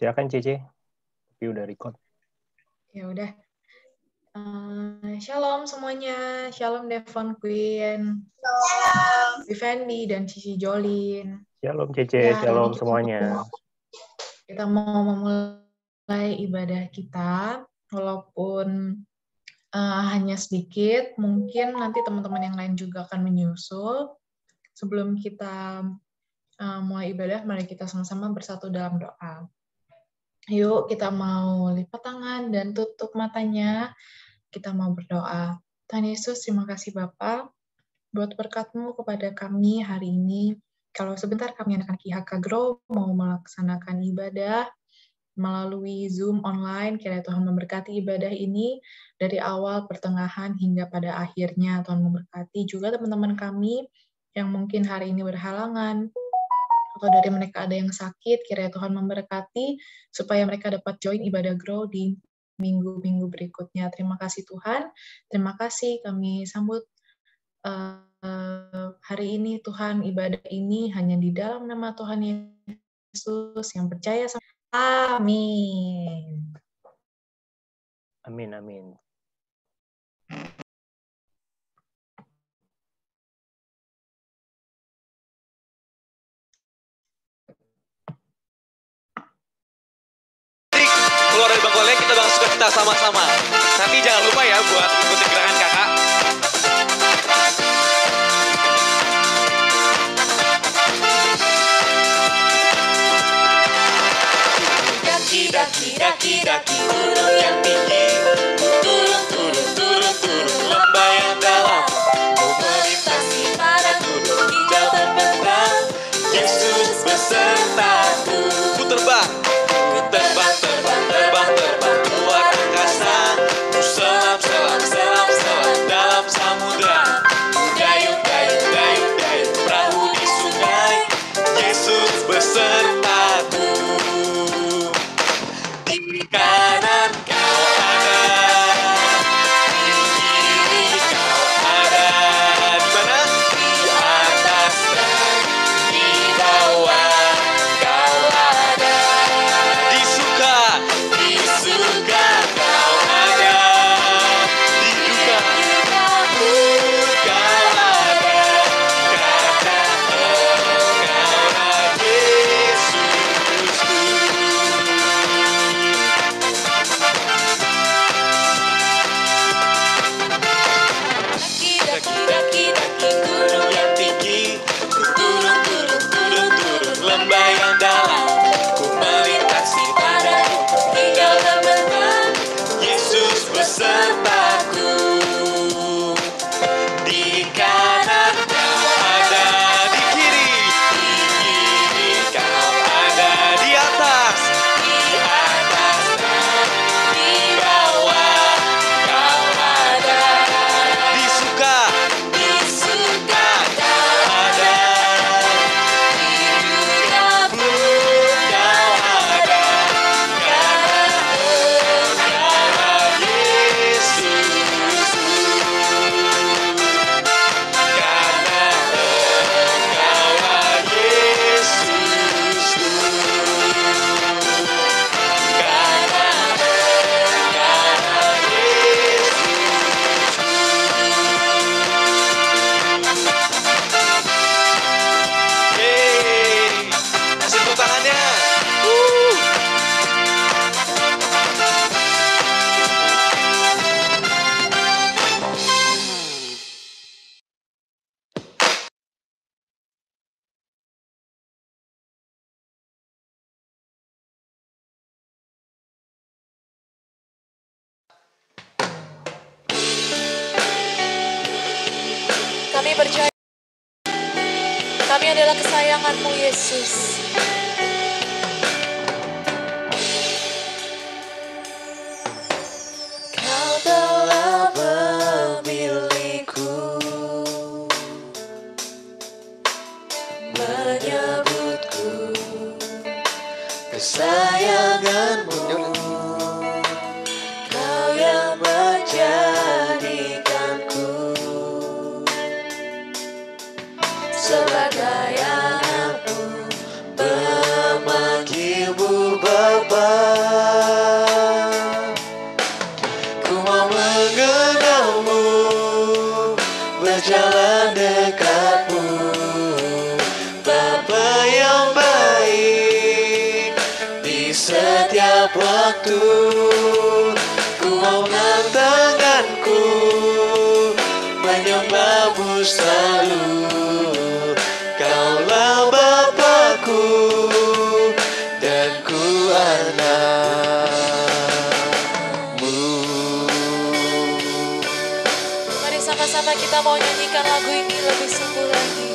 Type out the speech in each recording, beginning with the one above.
Silakan Cece, tapi udah record. Ya udah. Shalom semuanya, shalom Devon Queen, Vivendi dan Cici Jolin. Shalom Cece, Ya, shalom semuanya. Kita mau memulai ibadah kita, walaupun hanya sedikit, mungkin nanti teman-teman yang lain juga akan menyusul. Sebelum kita mulai ibadah, mari kita sama-sama bersatu dalam doa. Yuk, kita mau lipat tangan dan tutup matanya. Kita mau berdoa. Tuhan Yesus, terima kasih Bapa buat berkat-Mu kepada kami hari ini. Kalau sebentar kami anak-anak IHK Grow mau melaksanakan ibadah melalui Zoom online, kiranya Tuhan memberkati ibadah ini dari awal, pertengahan, hingga pada akhirnya. Tuhan memberkati juga teman-teman kami yang mungkin hari ini berhalangan, atau dari mereka ada yang sakit, kiranya Tuhan memberkati supaya mereka dapat join ibadah Grow di minggu-minggu berikutnya. Terima kasih Tuhan, terima kasih kami sambut hari ini Tuhan, ibadah ini hanya di dalam nama Tuhan Yesus yang percaya sama. Amin. Amin, amin. Keluar dari bangkuannya kita bang sukacita sama-sama. Nanti jangan lupa ya buat ikutin gerakan kakak. Daki turun yang tinggi, turun lembah yang dalam. Ku melintasi padang gunung hijau terbentang. Yesus besertaku. Ku terbang luar angkasa. Ku selam dalam samudra. Ku dayung perahu di sungai. Yesus besertaku. Di kanan kau ada, di kiri kau ada. Di mana? Di atas dan di bawah kau ada. Di suka kau ada. Di duka pun kau ada. Karena Engkaulah Yesusku. Daki gunung yang tinggi. Ku turun lembah yang dalam. Ku melintasi padang hingga terbentang. Yesus besertaku. Di kanan kau ada, di kiri kau ada. Di atas dan di bawah kau ada. Di suka kau ada. Di duka pun kau ada. Karena Engkaulah Yesusku. Karena Engkaulah Yesusku. Karena Engkaulah Yesusku. Yeay, kasih tepuk tangannya. Kami percaya kami adalah kesayangan-Mu, Yesus. Kau telah memilihku, menyebutku kesayangan-Mu. Kau yang menjadikanku sebagai anakmu. berjalan dekatmu. Bapa yang baik, di setiap waktu ku angkat tanganku, menyembahmu selalu. Kaulah Bapakku dan ku anakmu. Mari sama-sama kita mau nyanyikan lagu ini lebih sungguh lagi.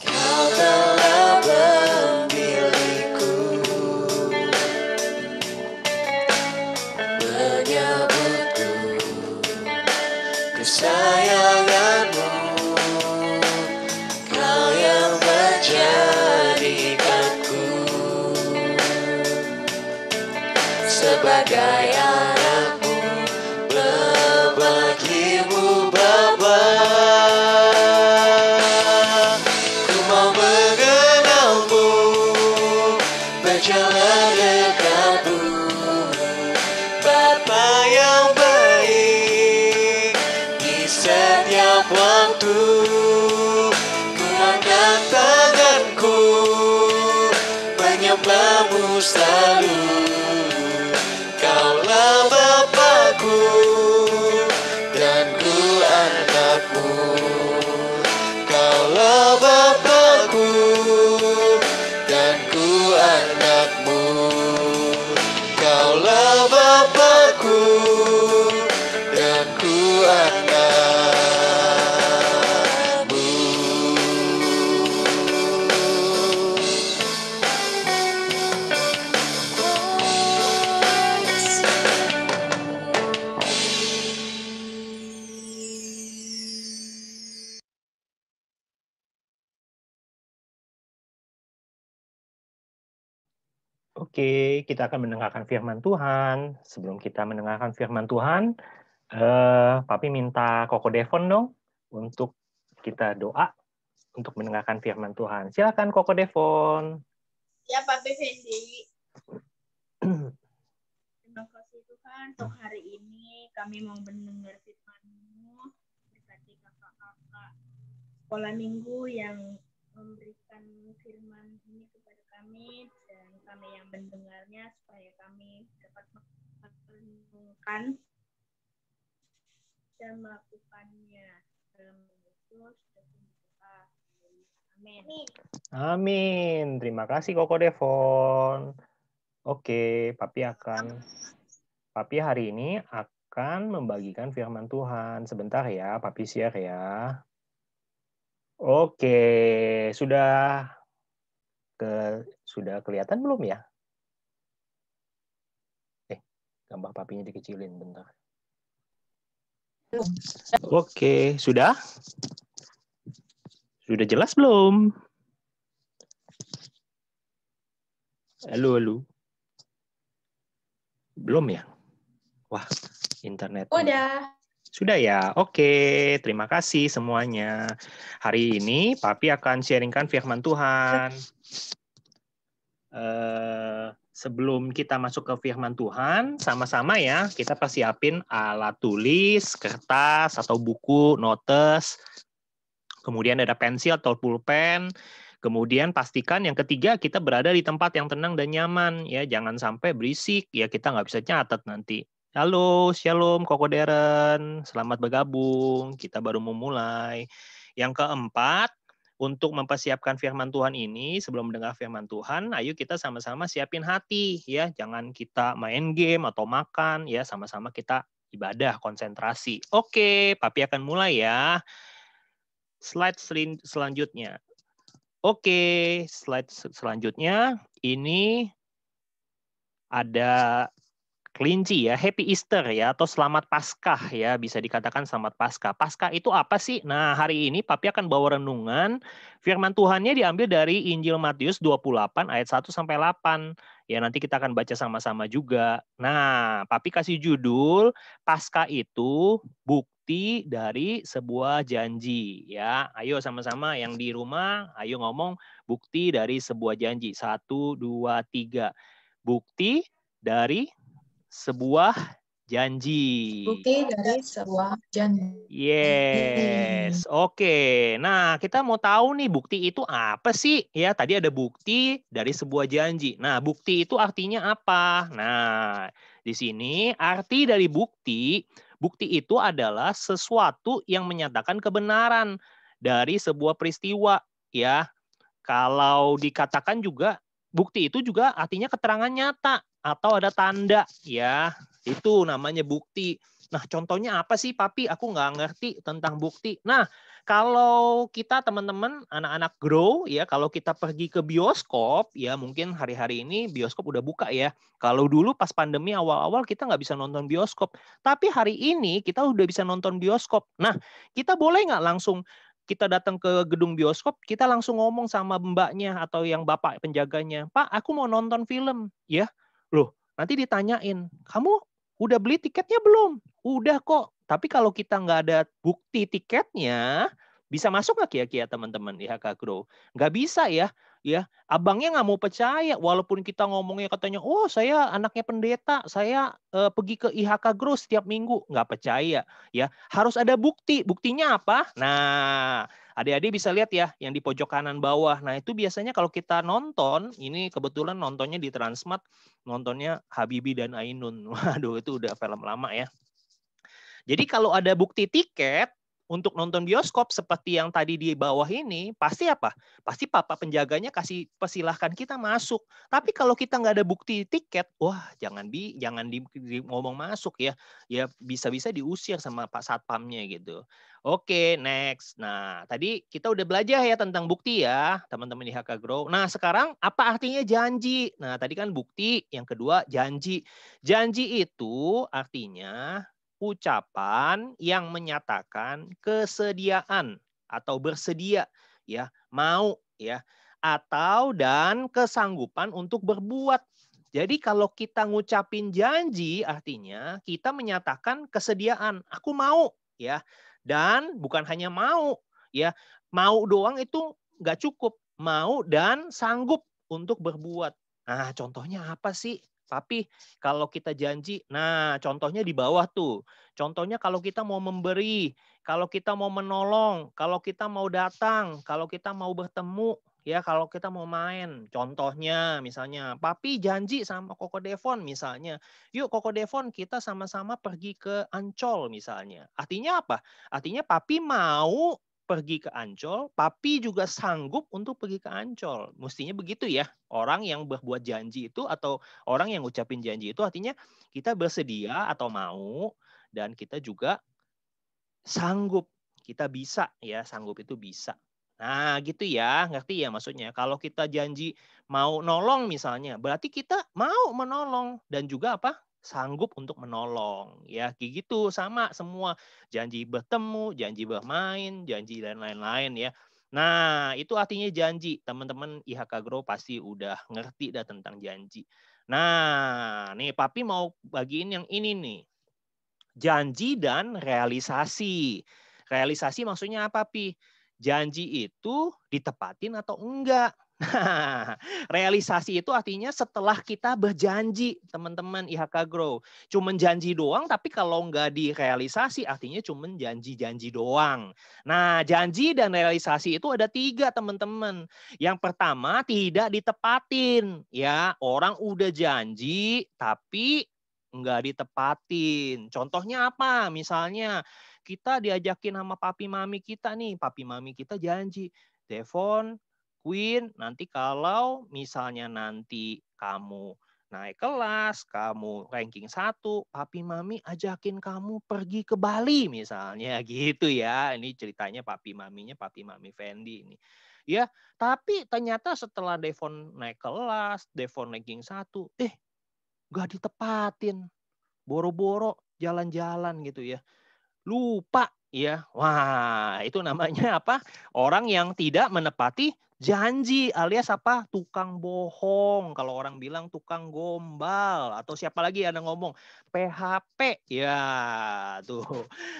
Kau telah memilihku, menyambutku, kesayanganmu. Kau yang menjadikanku sebagai anakmu, berbaktimu Bapa. Ku mau mengenalmu, berjalan dekatmu. Bapa yang baik, di setiap waktu ku angkat tanganku, menyembahmu selalu. Kaulah Bapakku dan ku anakmu. Kaulah Bapakku dan ku anakmu. Kaulah Bapakku dan ku anakmu. Oke, kita akan mendengarkan firman Tuhan. Sebelum kita mendengarkan firman Tuhan, Papi minta Koko Devon dong untuk kita doa untuk mendengarkan firman Tuhan. Silakan Koko Devon. Ya, Pak Fendi. Terima kasih Tuhan untuk hari ini kami mau mendengar firman-Mu. Berkati kakak-kakak sekolah minggu yang memberikan firman ini kepada kami dan kami yang mendengarnya supaya kami dapat merenungkan dan melakukannya dalam Yesus dan kita. Amin. Amin. Terima kasih Koko Devon. Oke, Papi hari ini akan membagikan firman Tuhan. Sebentar ya, Papi share ya. Oke, sudah kelihatan belum ya? Gambar Papinya dikecilin bentar. Oke, sudah? Sudah jelas belum? Halo. Belum ya? Wah, internet. Udah. Sudah ya? Oke, terima kasih semuanya. Hari ini Papi akan sharingkan firman Tuhan. Sebelum kita masuk ke firman Tuhan, sama-sama ya, kita persiapin alat tulis, kertas, atau buku, notes, kemudian ada pensil atau pulpen, kemudian pastikan yang ketiga kita berada di tempat yang tenang dan nyaman, ya jangan sampai berisik, ya kita nggak bisa catat nanti. Halo, shalom, Koko Deren, selamat bergabung, kita baru memulai. Yang keempat, untuk mempersiapkan firman Tuhan ini, sebelum mendengar firman Tuhan, ayo kita sama-sama siapin hati, ya jangan kita main game atau makan, ya sama-sama kita ibadah, konsentrasi. Oke, Papi akan mulai ya. Slide selanjutnya. Oke, slide selanjutnya ini ada kelinci ya, Happy Easter ya, atau Selamat Paskah ya, bisa dikatakan Selamat Paskah. Paskah itu apa sih? Nah, hari ini Papi akan bawa renungan, firman Tuhannya diambil dari Injil Matius 28 ayat 1 sampai 8. Ya, nanti kita akan baca sama-sama juga. Nah, Papi kasih judul, Paskah itu bukti dari sebuah janji ya. Ayo sama-sama yang di rumah, ayo ngomong bukti dari sebuah janji. 1, 2, 3. Bukti dari sebuah janji. Bukti dari sebuah janji. Yes, oke. Nah, kita mau tahu nih bukti itu apa sih? Ya, tadi ada bukti dari sebuah janji. Nah, bukti itu artinya apa? Nah, di sini arti dari bukti itu adalah sesuatu yang menyatakan kebenaran dari sebuah peristiwa, ya. Kalau dikatakan juga bukti itu juga artinya keterangan nyata atau ada tanda, ya. Itu namanya bukti. Nah, contohnya apa sih, Papi? Aku nggak ngerti tentang bukti. Nah, kalau kita teman-teman, anak-anak grow, ya, kalau kita pergi ke bioskop, ya mungkin hari-hari ini bioskop udah buka ya. Kalau dulu pas pandemi awal-awal kita nggak bisa nonton bioskop. Tapi hari ini kita udah bisa nonton bioskop. Nah, kita boleh nggak langsung kita datang ke gedung bioskop, kita langsung ngomong sama mbaknya atau yang bapak penjaganya, Pak, aku mau nonton film. Ya, loh, nanti ditanyain, kamu udah beli tiketnya belum? Udah kok. Tapi kalau kita nggak ada bukti tiketnya, bisa masuk nggak kira-kira teman-teman IHK Grow? Nggak bisa ya. Ya, abangnya nggak mau percaya. Walaupun kita ngomongnya katanya, oh saya anaknya pendeta, saya pergi ke IHK Grow setiap minggu. Nggak percaya. Ya, harus ada bukti. Buktinya apa? Nah, adik-adik bisa lihat ya, yang di pojok kanan bawah. Nah, itu biasanya kalau kita nonton, ini kebetulan nontonnya di Transmart, nontonnya Habibie dan Ainun. Waduh, itu udah film lama ya. Jadi kalau ada bukti tiket untuk nonton bioskop seperti yang tadi di bawah ini, pasti apa? Pasti papa penjaganya kasih persilahkan kita masuk. Tapi kalau kita nggak ada bukti tiket, wah jangan ngomong masuk ya. Ya bisa-bisa diusir sama Pak Satpamnya gitu. Oke, next. Nah, tadi kita udah belajar ya tentang bukti ya, teman-teman di HK Grow. Nah, sekarang apa artinya janji? Nah, tadi kan bukti, yang kedua janji. Janji itu artinya ucapan yang menyatakan kesediaan atau bersedia, ya, mau, ya, atau dan kesanggupan untuk berbuat. Jadi kalau kita ngucapin janji artinya kita menyatakan kesediaan, aku mau, ya. Dan bukan hanya mau, ya. Mau doang itu nggak cukup, mau dan sanggup untuk berbuat. Nah, contohnya apa sih, Papi? Kalau kita janji, nah contohnya di bawah tuh. Contohnya kalau kita mau memberi, kalau kita mau menolong, kalau kita mau datang, kalau kita mau bertemu, ya kalau kita mau main. Contohnya misalnya, Papi janji sama Koko Devon misalnya. Yuk Koko Devon kita sama-sama pergi ke Ancol misalnya. Artinya apa? Artinya Papi mau pergi ke Ancol, Papi juga sanggup untuk pergi ke Ancol. Mestinya begitu ya. Orang yang berbuat janji itu atau orang yang ngucapin janji itu artinya kita bersedia atau mau, dan kita juga sanggup. Kita bisa ya, sanggup itu bisa. Nah gitu ya, ngerti ya maksudnya. Kalau kita janji mau nolong misalnya, berarti kita mau menolong dan juga apa? Sanggup untuk menolong. Ya kayak gitu, sama semua. Janji bertemu, janji bermain, janji dan lain-lain ya. Nah itu artinya janji. Teman-teman IHK Grow pasti udah ngerti dah tentang janji. Nah nih Papi mau bagiin yang ini nih. Janji dan realisasi. Realisasi maksudnya apa, Pi? Janji itu ditepatin atau enggak? Nah, realisasi itu artinya setelah kita berjanji, teman-teman IHK Grow. Cuman janji doang, tapi kalau enggak direalisasi artinya cuman janji-janji doang. Nah, janji dan realisasi itu ada 3, teman-teman. Yang pertama, tidak ditepatin. Ya, orang udah janji, tapi nggak ditepatin. Contohnya apa? Misalnya kita diajakin sama papi mami kita nih. Papi mami kita janji, Devon, Queen, nanti kalau misalnya nanti kamu naik kelas, kamu ranking 1, papi mami ajakin kamu pergi ke Bali misalnya gitu ya. Ini ceritanya papi maminya papi mami Fendi ini. Ya, tapi ternyata setelah Devon naik kelas, Devon ranking 1, nggak ditepatin, boro-boro jalan-jalan gitu ya, lupa ya. Wah itu namanya apa? Orang yang tidak menepati janji, alias apa? Tukang bohong. Kalau orang bilang tukang gombal, atau siapa lagi ada ngomong PHP ya tuh.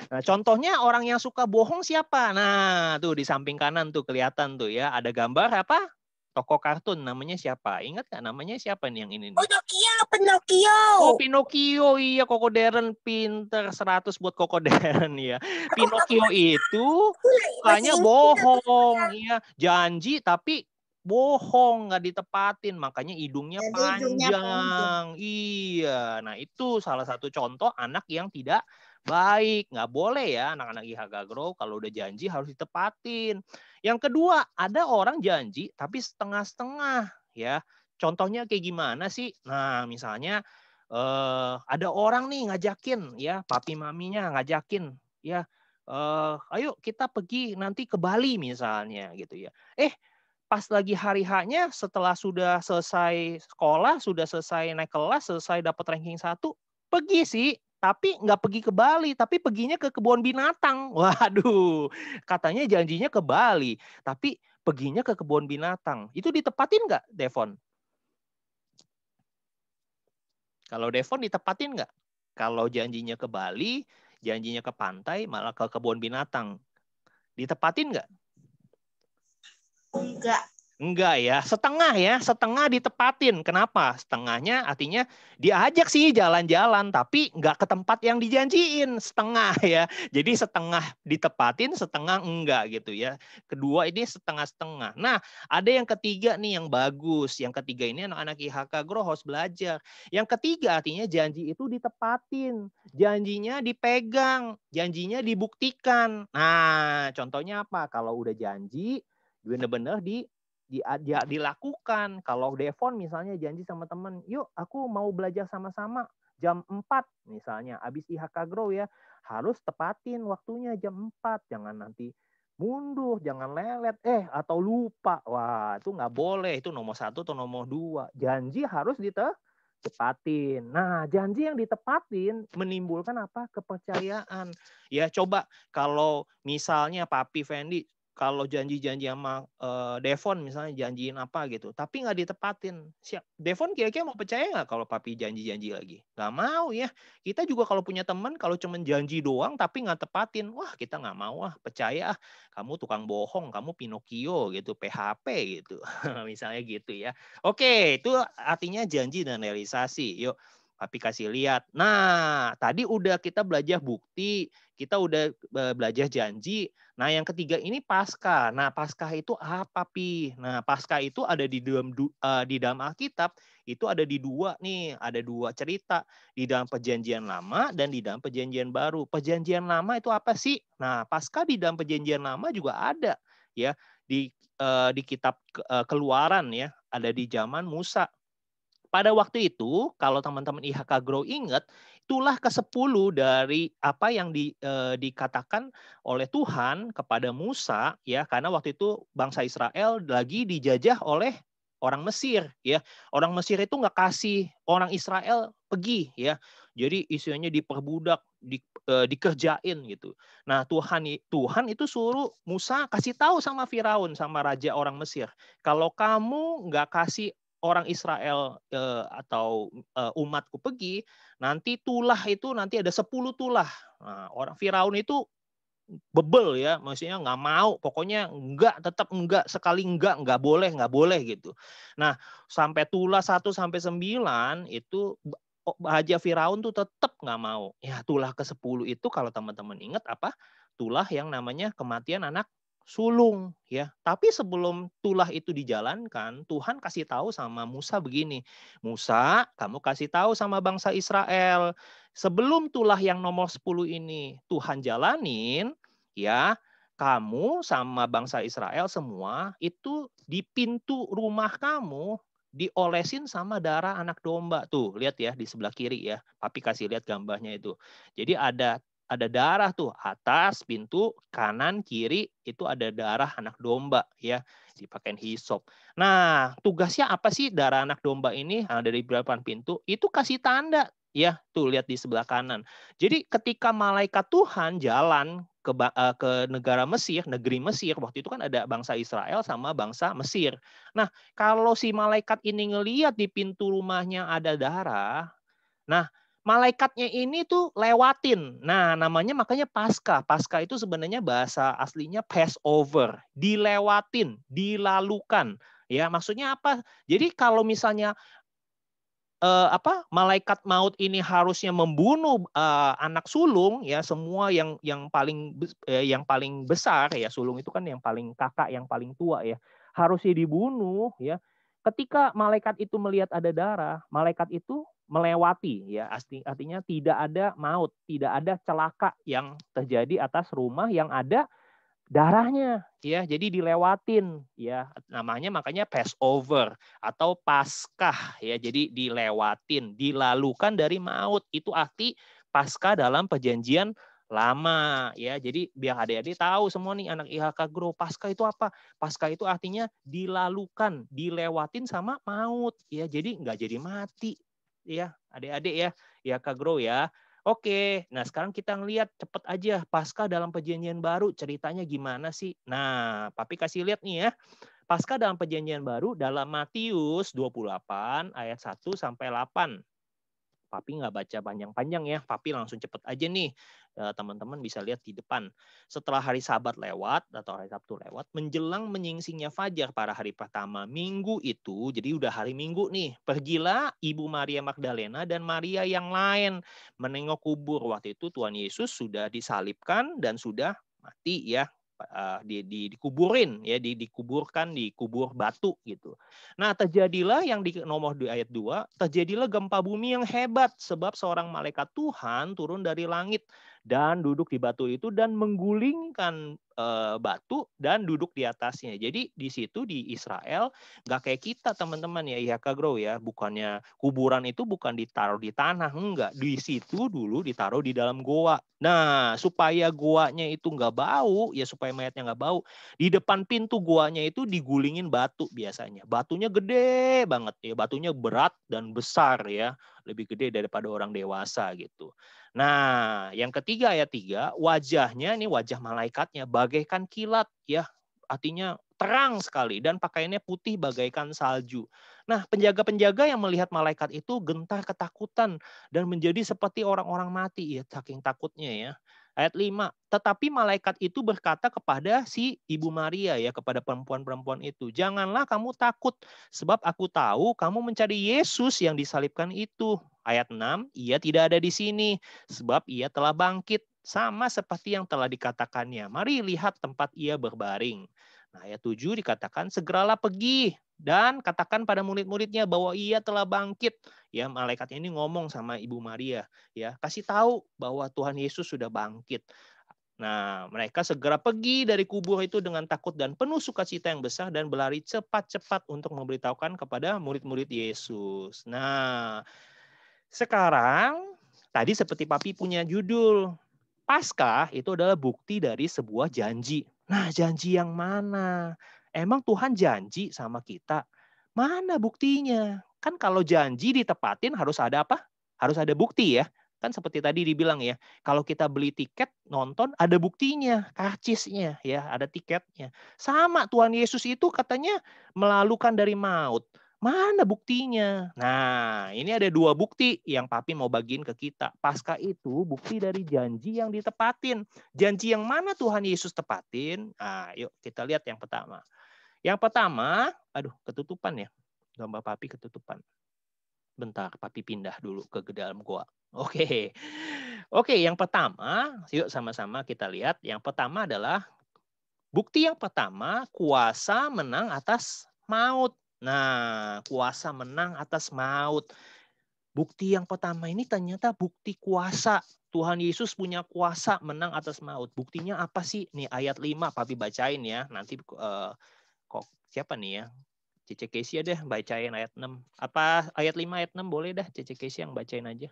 Nah, contohnya orang yang suka bohong siapa? Nah tuh di samping kanan tuh kelihatan tuh ya, ada gambar apa? Tokoh kartun namanya siapa? Ingat nggak namanya siapa nih yang ini nih? Pinocchio, Pinocchio. Pinocchio, iya Koko Darren pinter 100 buat Koko Darren ya. Pinocchio itu sukanya bohong, iya, janji tapi bohong, nggak ditepatin, makanya hidungnya Jadi hidungnya panjang. Iya, nah itu salah satu contoh anak yang tidak baik. Nggak boleh ya anak-anak IHK Grow kalau udah janji harus ditepatin. Yang kedua, ada orang janji tapi setengah-setengah ya. Contohnya kayak gimana sih? Nah, misalnya ada orang nih ngajakin ya, papi maminya ngajakin ya, ayo kita pergi nanti ke Bali misalnya gitu ya. Pas lagi hari H-nya setelah sudah selesai sekolah, sudah selesai naik kelas, selesai dapat ranking 1, pergi sih. Tapi nggak pergi ke Bali, tapi perginya ke kebun binatang. Waduh, katanya janjinya ke Bali, tapi perginya ke kebun binatang. Itu ditepatin nggak, Devon? Kalau Devon ditepatin nggak? Kalau janjinya ke Bali, janjinya ke pantai, malah ke kebun binatang. Ditepatin nggak? Enggak. Enggak ya, setengah ditepatin. Kenapa? Setengahnya artinya diajak sih jalan-jalan, tapi nggak ke tempat yang dijanjiin, setengah ya. Jadi setengah ditepatin, setengah enggak gitu ya. Kedua ini setengah-setengah. Nah, ada yang ketiga nih yang bagus. Yang ketiga ini anak-anak IHK Grow harus belajar. Yang ketiga artinya janji itu ditepatin, janjinya dipegang, janjinya dibuktikan. Nah, contohnya apa? Kalau udah janji, bener-bener dilakukan. Kalau Devon misalnya janji sama temen, yuk aku mau belajar sama-sama jam 4 misalnya, habis IHK Grow ya, harus tepatin waktunya jam 4, jangan nanti mundur, jangan lelet, atau lupa. Wah, itu nggak boleh, itu nomor 1 atau nomor 2. Janji harus ditepatin. Nah, janji yang ditepatin menimbulkan apa? Kepercayaan. Ya, coba kalau misalnya Papi Fendi kalau janji-janji sama Devon misalnya janjiin apa gitu, tapi nggak ditepatin. Devon kira-kira mau percaya nggak kalau Papi janji-janji lagi? Nggak mau ya. Kita juga kalau punya teman, kalau cuma janji doang tapi nggak tepatin, wah kita nggak mau percaya kamu tukang bohong, kamu Pinocchio gitu, PHP gitu. Misalnya gitu ya. Oke, itu artinya janji dan realisasi. Yuk, Papi kasih lihat. Nah, tadi udah kita belajar bukti, kita udah belajar janji. Nah, yang ketiga ini Paskah. Nah, Paskah itu apa, Pi? Nah, Paskah itu ada di dalam Alkitab, itu ada di dua nih, ada 2 cerita, di dalam Perjanjian Lama dan di dalam Perjanjian Baru. Perjanjian Lama itu apa sih? Nah, Paskah di dalam Perjanjian Lama juga ada ya, di kitab Keluaran ya, ada di zaman Musa. Pada waktu itu, kalau teman-teman IHK Grow ingat, itulah ke-10 dari apa yang dikatakan oleh Tuhan kepada Musa ya, karena waktu itu bangsa Israel lagi dijajah oleh orang Mesir ya. Orang Mesir itu nggak kasih orang Israel pergi ya. Jadi istilahnya diperbudak, dikerjain gitu. Nah, Tuhan itu suruh Musa kasih tahu sama Firaun, sama raja orang Mesir, kalau kamu nggak kasih orang Israel atau umatku pergi, nanti tulah itu nanti ada 10 tulah. Nah, orang Firaun itu bebel ya, maksudnya nggak mau, pokoknya enggak, tetap enggak, sekali enggak boleh gitu. Nah, sampai tulah 1 sampai 9 itu Raja Firaun tuh tetap nggak mau. Ya, tulah ke-10 itu kalau teman-teman ingat apa? Tulah yang namanya kematian anak sulung ya. Tapi sebelum tulah itu dijalankan, Tuhan kasih tahu sama Musa begini. Musa, kamu kasih tahu sama bangsa Israel, sebelum tulah yang nomor 10 ini Tuhan jalanin, ya, kamu sama bangsa Israel semua itu di pintu rumah kamu diolesin sama darah anak domba. Tuh, lihat ya di sebelah kiri ya. Papi kasih lihat gambarnya itu. Jadi ada darah tuh, atas pintu, kanan, kiri itu ada darah anak domba ya, dipakai hisop. Nah, tugasnya apa sih darah anak domba ini? Nah, dari depan pintu itu kasih tanda ya, tuh lihat di sebelah kanan. Jadi ketika malaikat Tuhan jalan ke negara Mesir, negeri Mesir, waktu itu kan ada bangsa Israel sama bangsa Mesir. Nah, kalau si malaikat ini ngelihat di pintu rumahnya ada darah, nah malaikatnya ini tuh lewatin. Nah, namanya makanya Paskah. Paskah itu sebenarnya bahasa aslinya Passover, dilewatin, dilalukan. Ya, maksudnya apa? Jadi kalau misalnya malaikat maut ini harusnya membunuh anak sulung ya, semua yang paling besar ya, sulung itu kan yang paling kakak yang paling tua ya, harusnya dibunuh ya. Ketika malaikat itu melihat ada darah, malaikat itu melewati ya, artinya tidak ada maut, tidak ada celaka yang terjadi atas rumah yang ada darahnya ya, jadi dilewatin ya, namanya makanya Passover atau Paskah ya, jadi dilewatin, dilalukan dari maut, itu arti Paskah dalam perjanjian lama ya. Jadi biar adik-adik tahu semua nih anak IHK Grow, Paskah itu apa? Paskah itu artinya dilalukan, dilewatin sama maut ya, jadi nggak jadi mati ya adik-adik ya IHK Grow ya. Oke, nah sekarang kita ngelihat cepet aja Paskah dalam perjanjian baru ceritanya gimana sih? Nah, Papi kasih lihat nih ya. Paskah dalam perjanjian baru dalam Matius 28 ayat 1 sampai 8. Papi nggak baca panjang-panjang ya, Papi langsung cepet aja nih. Teman-teman bisa lihat di depan. Setelah hari Sabat lewat atau hari Sabtu lewat, menjelang menyingsingnya fajar pada hari pertama minggu itu, jadi udah hari Minggu nih, pergilah Ibu Maria Magdalena dan Maria yang lain menengok kubur. Waktu itu Tuhan Yesus sudah disalibkan dan sudah mati ya, dikuburin ya, dikuburkan di kubur batu gitu. Nah, terjadilah yang di nomor di ayat 2, terjadilah gempa bumi yang hebat sebab seorang malaikat Tuhan turun dari langit dan duduk di batu itu dan menggulingkan batu dan duduk di atasnya. Jadi di situ di Israel nggak kayak kita teman-teman ya IHK Grow ya, bukannya kuburan itu bukan ditaruh di tanah, enggak, di situ dulu ditaruh di dalam goa. Nah, supaya goanya itu nggak bau ya, supaya mayatnya nggak bau, di depan pintu goanya itu digulingin batu biasanya. Batunya gede banget ya, batunya berat dan besar ya, lebih gede daripada orang dewasa gitu. Nah, yang ketiga ayat 3, wajahnya ini wajah malaikatnya bagaikan kilat ya, artinya terang sekali dan pakaiannya putih bagaikan salju. Nah, penjaga-penjaga yang melihat malaikat itu gentar ketakutan dan menjadi seperti orang-orang mati ya, saking takutnya ya. Ayat 5, tetapi malaikat itu berkata kepada si Ibu Maria ya, kepada perempuan-perempuan itu, janganlah kamu takut sebab aku tahu kamu mencari Yesus yang disalibkan itu. Ayat 6, ia tidak ada di sini sebab ia telah bangkit sama seperti yang telah dikatakannya. Mari lihat tempat ia berbaring. Nah, ayat 7 dikatakan segeralah pergi dan katakan pada murid-muridnya bahwa ia telah bangkit. Ya, malaikat ini ngomong sama Ibu Maria, ya, kasih tahu bahwa Tuhan Yesus sudah bangkit. Nah, mereka segera pergi dari kubur itu dengan takut dan penuh sukacita yang besar dan berlari cepat-cepat untuk memberitahukan kepada murid-murid Yesus. Nah, sekarang tadi seperti Papi punya judul, Paskah itu adalah bukti dari sebuah janji. Nah, janji yang mana? Emang Tuhan janji sama kita? Mana buktinya? Kan kalau janji ditepatin harus ada apa? Harus ada bukti ya. Kan seperti tadi dibilang ya, kalau kita beli tiket nonton ada buktinya, karcisnya ya, ada tiketnya. Sama Tuhan Yesus itu katanya melalukan dari maut. Mana buktinya? Nah, ini ada dua bukti yang Papi mau bagiin ke kita. Paskah itu bukti dari janji yang ditepatin. Janji yang mana Tuhan Yesus tepatin? Nah, yuk kita lihat yang pertama. Yang pertama, aduh ketutupan ya. Gambar Papi ketutupan. Bentar, Papi pindah dulu ke dalam gua. Oke. Oke, yang pertama, yuk sama-sama kita lihat. Yang pertama adalah bukti yang pertama, kuasa menang atas maut. Nah, kuasa menang atas maut. Bukti yang pertama ini ternyata bukti kuasa. Tuhan Yesus punya kuasa menang atas maut. Buktinya apa sih? Nih ayat 5, Papi bacain ya. Nanti kok siapa nih ya? Cece Kesia deh bacain ayat 6. Apa ayat 5 ayat 6 boleh dah Cece Kesia yang bacain aja.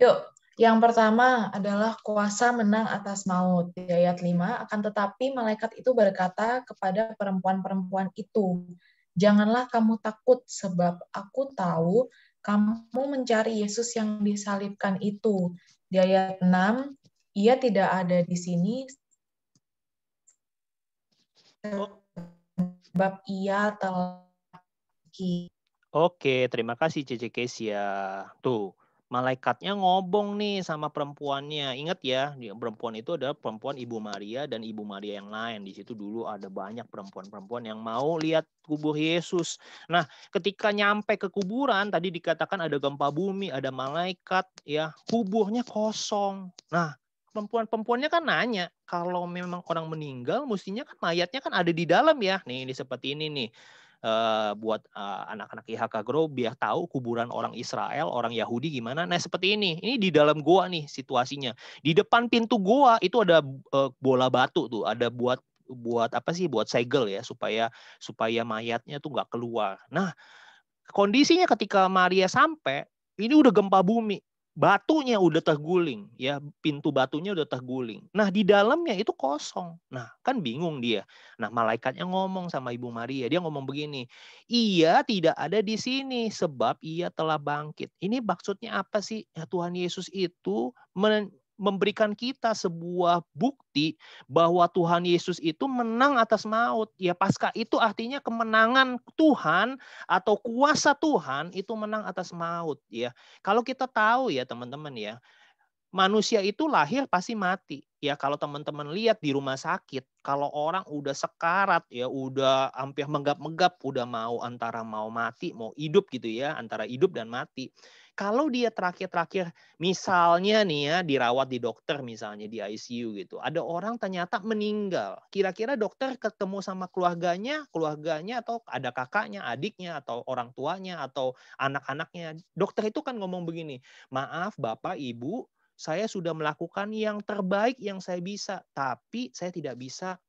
Yuk, yang pertama adalah kuasa menang atas maut. Di ayat 5, akan tetapi malaikat itu berkata kepada perempuan-perempuan itu, janganlah kamu takut sebab aku tahu kamu mencari Yesus yang disalibkan itu. Di ayat 6, ia tidak ada di sini sebab ia telah pergi. Oke, terima kasih Cece Kesia. Tuh, malaikatnya ngobong nih sama perempuannya. Ingat ya, perempuan itu adalah perempuan Ibu Maria dan Ibu Maria yang lain. Di situ dulu ada banyak perempuan-perempuan yang mau lihat kubur Yesus. Nah, ketika nyampe ke kuburan, tadi dikatakan ada gempa bumi, ada malaikat, ya, kuburnya kosong. Nah, perempuan-perempuannya kan nanya, kalau memang orang meninggal, mestinya kan mayatnya kan ada di dalam ya. Nih, ini seperti ini nih. Buat anak-anak IHK Grow biar tahu kuburan orang Israel, orang Yahudi gimana. Nah, seperti ini. Ini di dalam goa nih situasinya. Di depan pintu goa itu ada bola batu tuh, ada buat apa sih? Buat segel ya supaya mayatnya tuh nggak keluar. Nah, kondisinya ketika Maria sampai, ini udah gempa bumi. Batunya udah terguling, ya, pintu batunya udah terguling. Nah, di dalamnya itu kosong. Nah, kan bingung dia. Nah, malaikatnya ngomong sama Ibu Maria. Dia ngomong begini, "Ia tidak ada di sini sebab ia telah bangkit." Ini maksudnya apa sih? Ya, Tuhan Yesus itu memberikan kita sebuah bukti bahwa Tuhan Yesus itu menang atas maut. Ya, Paskah itu artinya kemenangan Tuhan atau kuasa Tuhan itu menang atas maut, ya. Kalau kita tahu ya teman-teman ya, manusia itu lahir pasti mati. Ya, kalau teman-teman lihat di rumah sakit, kalau orang udah sekarat ya, udah hampir menggap-menggap, udah antara mau mati, mau hidup gitu ya, antara hidup dan mati. Kalau dia terakhir-terakhir misalnya nih ya, dirawat di dokter misalnya di ICU gitu. Ada orang ternyata meninggal. Kira-kira dokter ketemu sama keluarganya atau ada kakaknya, adiknya atau orang tuanya atau anak-anaknya. Dokter itu kan ngomong begini, "Maaf Bapak, Ibu, saya sudah melakukan yang terbaik yang saya bisa, tapi saya tidak bisa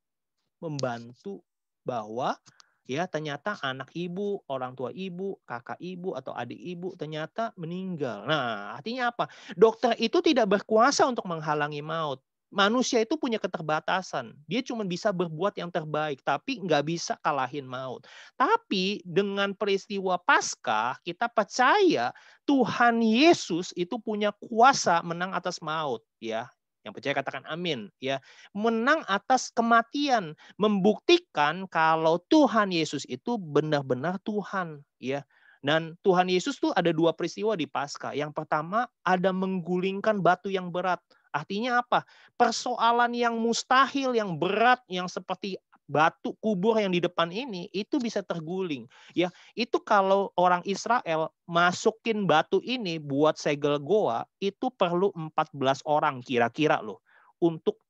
membantu bahwa ya ternyata anak ibu, orang tua ibu, kakak ibu atau adik ibu ternyata meninggal." Nah, artinya apa? Dokter itu tidak berkuasa untuk menghalangi maut. Manusia itu punya keterbatasan. Dia cuma bisa berbuat yang terbaik, tapi nggak bisa kalahin maut. Tapi dengan peristiwa Paskah, kita percaya Tuhan Yesus itu punya kuasa menang atas maut. Ya, yang percaya katakan amin. Ya, menang atas kematian, membuktikan kalau Tuhan Yesus itu benar-benar Tuhan, ya. Dan Tuhan Yesus tuh ada dua peristiwa di Paskah. Yang pertama ada menggulingkan batu yang berat. Artinya apa? Persoalan yang mustahil, yang berat, yang seperti batu kubur yang di depan ini itu bisa terguling. Ya, itu kalau orang Israel masukin batu ini buat segel goa itu perlu 14 orang kira-kira loh untuk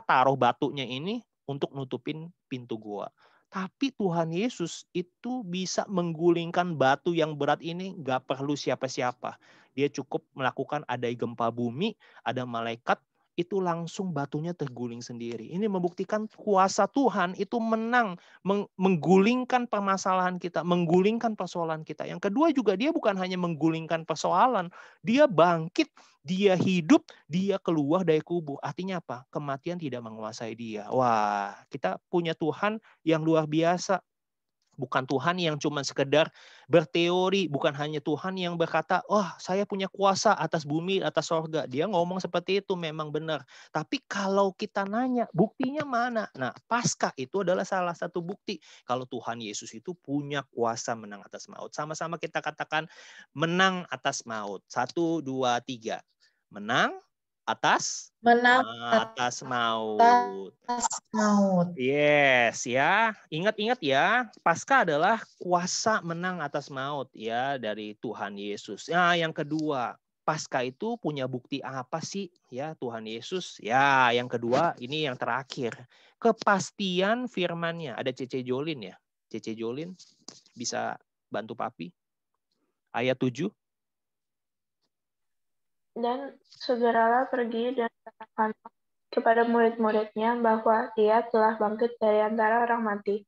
taruh batunya ini untuk nutupin pintu goa. Tapi Tuhan Yesus itu bisa menggulingkan batu yang berat ini nggak perlu siapa-siapa. Dia cukup melakukan ada gempa bumi, ada malaikat, itu langsung batunya terguling sendiri. Ini membuktikan kuasa Tuhan itu menang, menggulingkan permasalahan kita, menggulingkan persoalan kita. Yang kedua juga dia bukan hanya menggulingkan persoalan, dia bangkit, dia hidup, dia keluar dari kubur. Artinya apa? Kematian tidak menguasai dia. Wah, kita punya Tuhan yang luar biasa. Bukan Tuhan yang cuma sekedar berteori, bukan hanya Tuhan yang berkata, "Wah, saya punya kuasa atas bumi, atas sorga." Dia ngomong seperti itu memang benar. Tapi kalau kita nanya, buktinya mana? Nah, Paskah itu adalah salah satu bukti kalau Tuhan Yesus itu punya kuasa menang atas maut. Sama-sama kita katakan menang atas maut. 1, 2, 3. Menang atas Menang maut. atas maut. Yes, ya. Ingat-ingat ya, Paskah adalah kuasa menang atas maut ya dari Tuhan Yesus. Nah, yang kedua, Paskah itu punya bukti apa sih ya Tuhan Yesus? Ya, yang kedua ini yang terakhir. Kepastian firman-Nya. Ada Cece Jolin ya. Cece Jolin bisa bantu Papi. Ayat 7. Dan segeralah pergi dan katakan kepada murid-muridnya bahwa dia telah bangkit dari antara orang mati.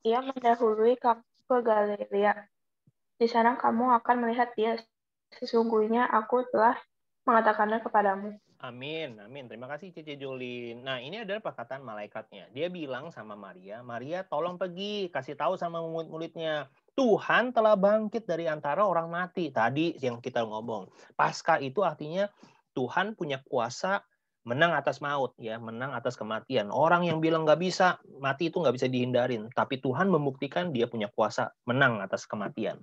Ia mendahului kamu ke Galilea. Di sana kamu akan melihat dia. Sesungguhnya aku telah mengatakannya kepadamu. Amin, amin. Terima kasih Cece Jolin. Nah, ini adalah perkataan malaikatnya. Dia bilang sama Maria, "Maria tolong pergi, kasih tahu sama murid-muridnya. Tuhan telah bangkit dari antara orang mati." Tadi yang kita ngomong. Paskah itu artinya Tuhan punya kuasa menang atas maut, ya, menang atas kematian. Orang yang bilang nggak bisa, mati itu nggak bisa dihindarin. Tapi Tuhan membuktikan dia punya kuasa menang atas kematian.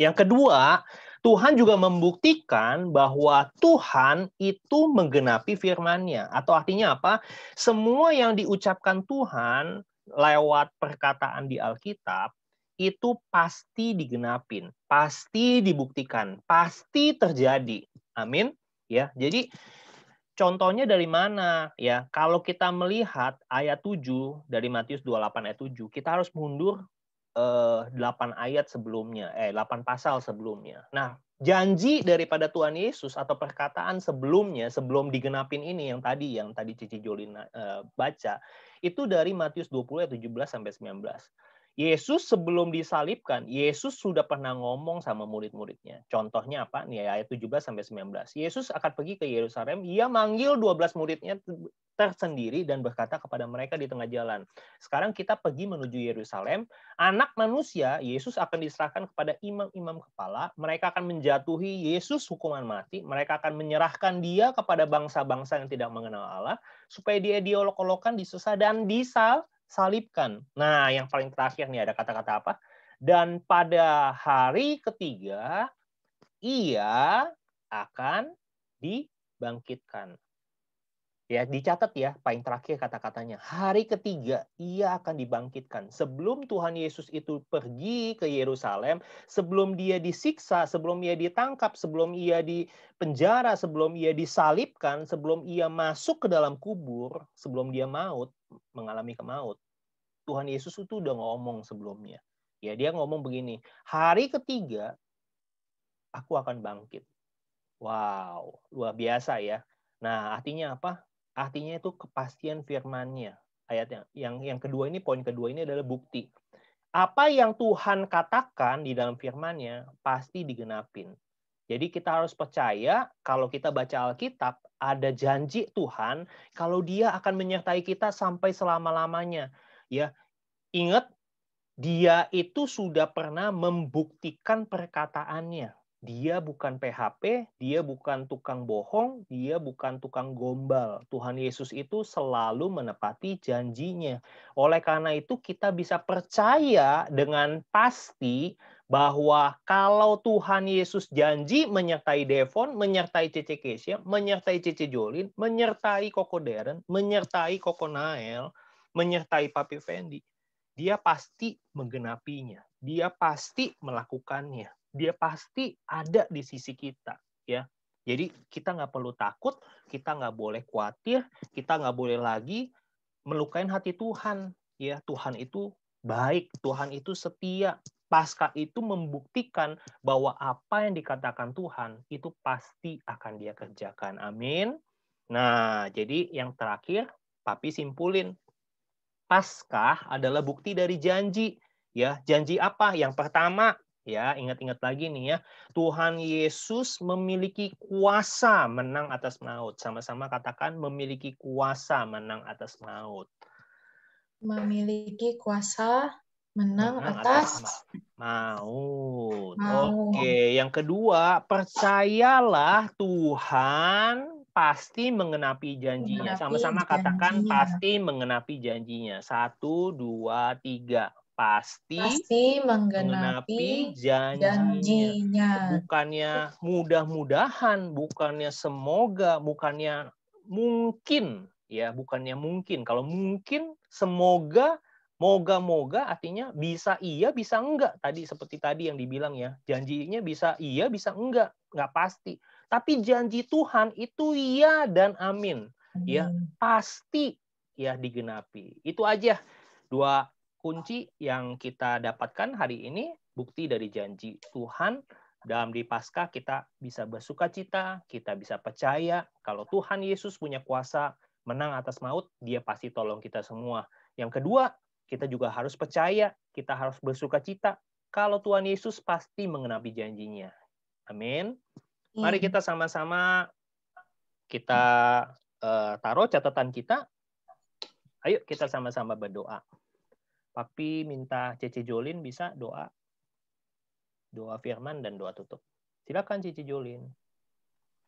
Yang kedua, Tuhan juga membuktikan bahwa Tuhan itu menggenapi firman-Nya. Atau artinya apa? Semua yang diucapkan Tuhan lewat perkataan di Alkitab, itu pasti digenapin, pasti dibuktikan, pasti terjadi. Amin. Ya, jadi contohnya dari mana? Ya, kalau kita melihat ayat 7 dari Matius 28 ayat 7, kita harus mundur 8 ayat sebelumnya, 8 pasal sebelumnya. Nah, janji daripada Tuhan Yesus atau perkataan sebelumnya, sebelum digenapin ini yang tadi Cici Jolin baca, itu dari Matius 20 ayat 17 sampai 19. Yesus sebelum disalibkan, Yesus sudah pernah ngomong sama murid-muridnya. Contohnya apa? Nih ayat 17 sampai 19. Yesus akan pergi ke Yerusalem, ia manggil 12 muridnya tersendiri dan berkata kepada mereka di tengah jalan, sekarang kita pergi menuju Yerusalem, anak manusia, Yesus akan diserahkan kepada imam-imam kepala, mereka akan menjatuhi Yesus hukuman mati, mereka akan menyerahkan dia kepada bangsa-bangsa yang tidak mengenal Allah, supaya dia diolok-olokkan, disesat, dan disalibkan. Nah, yang paling terakhir nih ada kata-kata apa? Dan pada hari ketiga, ia akan dibangkitkan. Ya, dicatat ya, paling terakhir kata-katanya. Hari ketiga, ia akan dibangkitkan. Sebelum Tuhan Yesus itu pergi ke Yerusalem, sebelum dia disiksa, sebelum ia ditangkap, sebelum ia dipenjara, sebelum ia disalibkan, sebelum ia masuk ke dalam kubur, sebelum dia mengalami kemaut, Tuhan Yesus itu udah ngomong sebelumnya. Ya, dia ngomong begini, hari ketiga, aku akan bangkit. Wow, luar biasa ya. Nah, artinya apa? Artinya itu kepastian firman-Nya. Ayatnya yang kedua ini, poin kedua ini adalah bukti. Apa yang Tuhan katakan di dalam firman-Nya pasti digenapin. Jadi kita harus percaya kalau kita baca Alkitab ada janji Tuhan kalau Dia akan menyertai kita sampai selama-lamanya. Ya, ingat Dia itu sudah pernah membuktikan perkataannya. Dia bukan PHP, dia bukan tukang bohong, dia bukan tukang gombal. Tuhan Yesus itu selalu menepati janjinya. Oleh karena itu kita bisa percaya dengan pasti bahwa kalau Tuhan Yesus janji menyertai Devon, menyertai Cece Kesia, menyertai Cece Jolin, menyertai Koko Deren, menyertai Koko Nael, menyertai Papi Fendi, dia pasti menggenapinya. Dia pasti melakukannya. Dia pasti ada di sisi kita, ya. Jadi kita nggak perlu takut, kita nggak boleh khawatir, kita nggak boleh lagi melukain hati Tuhan, ya. Tuhan itu baik, Tuhan itu setia. Paskah itu membuktikan bahwa apa yang dikatakan Tuhan itu pasti akan Dia kerjakan. Amin. Nah, jadi yang terakhir, Papi simpulin. Paskah adalah bukti dari janji. Ya, janji apa? Yang pertama, ya, ingat-ingat lagi nih ya. Tuhan Yesus memiliki kuasa menang atas maut. Sama-sama katakan memiliki kuasa menang atas maut. Memiliki kuasa menang atas maut. maut. Oke, yang kedua, percayalah Tuhan pasti mengenapi janjinya. Sama-sama katakan pasti mengenapi janjinya. 1, 2, 3. Pasti menggenapi janjinya. Bukannya mudah-mudahan, bukannya semoga, bukannya mungkin. Ya, bukannya mungkin. Kalau mungkin, semoga, moga-moga artinya bisa iya, bisa enggak. Tadi seperti tadi yang dibilang ya, janjinya bisa iya, bisa enggak pasti. Tapi janji Tuhan itu iya dan amin. Ya, pasti ya digenapi. Itu aja 2 kunci yang kita dapatkan hari ini, bukti dari janji Tuhan. Dalam di Paskah kita bisa bersukacita, kita bisa percaya kalau Tuhan Yesus punya kuasa menang atas maut, Dia pasti tolong kita semua. Yang kedua, kita juga harus percaya, kita harus bersukacita kalau Tuhan Yesus pasti mengenapi janjinya. Amin. Mari kita sama-sama kita taruh catatan kita. Ayo kita sama-sama berdoa. Papi minta Cece Jolin bisa doa firman dan doa tutup. Silakan Cece Jolin.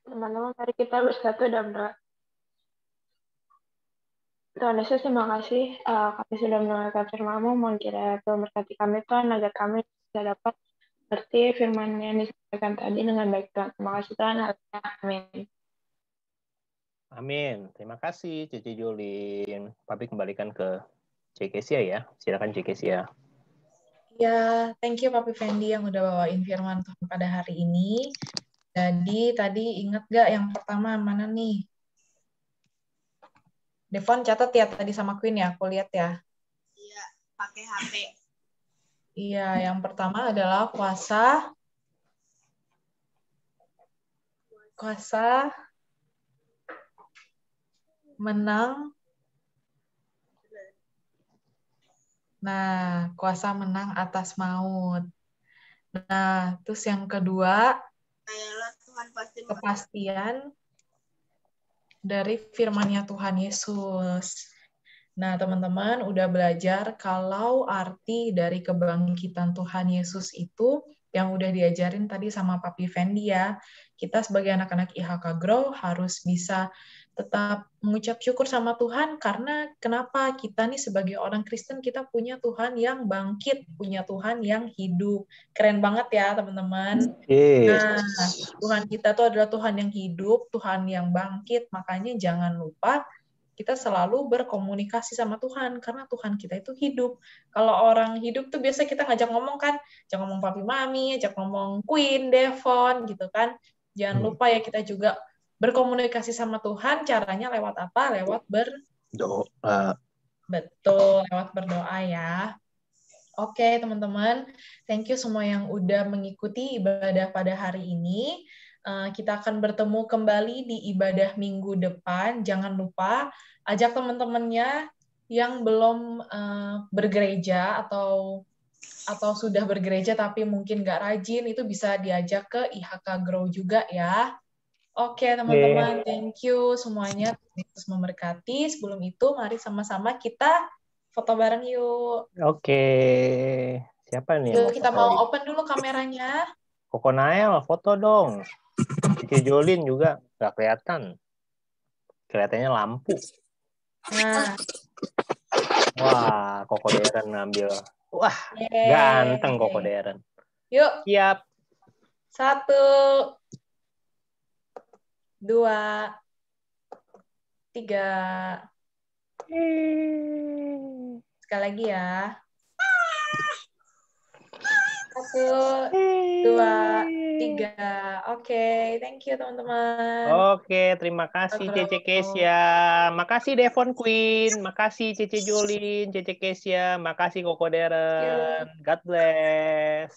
Teman-teman, mari kita bersatu dalam doa. Tuhan Yesus, terima kasih kami sudah mendengarkan firman-Mu. Mohon kiranya Tuhan berkati kami, Tuhan, agar kami bisa dapat mengerti firman yang disampaikan tadi dengan baik, Tuhan. Terima kasih, Tuhan. Amin. Amin. Terima kasih, Cici Jolin. Papi kembalikan ke Cekesia ya. Silakan Cekesia. Ya, thank you Papi Fendi yang udah bawain firman Tuhan pada hari ini. Jadi tadi ingat gak yang pertama mana nih? Devon catat ya tadi sama Queen ya, aku lihat ya. Iya, pakai HP. Iya, yang pertama adalah kuasa menang. Nah, kuasa menang atas maut. Nah, terus yang kedua, Ayolah Tuhan pasti kepastian dari firman-Nya Tuhan Yesus. Nah, teman-teman udah belajar kalau arti dari kebangkitan Tuhan Yesus itu yang udah diajarin tadi sama Papi Fendi ya. Kita sebagai anak-anak IHK Grow harus bisa tetap mengucap syukur sama Tuhan karena kenapa kita nih sebagai orang Kristen kita punya Tuhan yang bangkit, punya Tuhan yang hidup. Keren banget ya, teman-teman. Nah, Tuhan kita tuh adalah Tuhan yang hidup, Tuhan yang bangkit. Makanya jangan lupa kita selalu berkomunikasi sama Tuhan, karena Tuhan kita itu hidup. Kalau orang hidup tuh biasa kita ngajak ngomong kan, ajak ngomong papi mami, ajak ngomong Queen, Devon, gitu kan. Jangan lupa ya kita juga berkomunikasi sama Tuhan, caranya lewat apa? Lewat Doa. Betul, lewat berdoa ya. Oke, teman-teman. Thank you semua yang udah mengikuti ibadah pada hari ini. Kita akan bertemu kembali di ibadah minggu depan. Jangan lupa ajak teman-temannya yang belum bergereja atau sudah bergereja tapi mungkin nggak rajin, itu bisa diajak ke IHK Grow juga ya. Oke, teman-teman. Thank you semuanya. Yesus memberkati. Sebelum itu, mari sama-sama kita foto bareng yuk. Oke. Siapa nih? Yuk, kita mau open dulu kameranya. Koko Nael, foto dong. Cici Jolin juga nggak kelihatan. Kelihatannya lampu. Nah. Wah, Koko Deren ngambil. Wah, Yeay. ganteng Koko Deren. Yuk. Siap. 1, 2, 3. Sekali lagi ya. 1, 2, 3. Oke, thank you teman-teman. Oke, terima kasih Cece Kesia. Makasih Devon Queen. Makasih Cece Jolin, Cece Kesia. Makasih Koko Deren. God bless.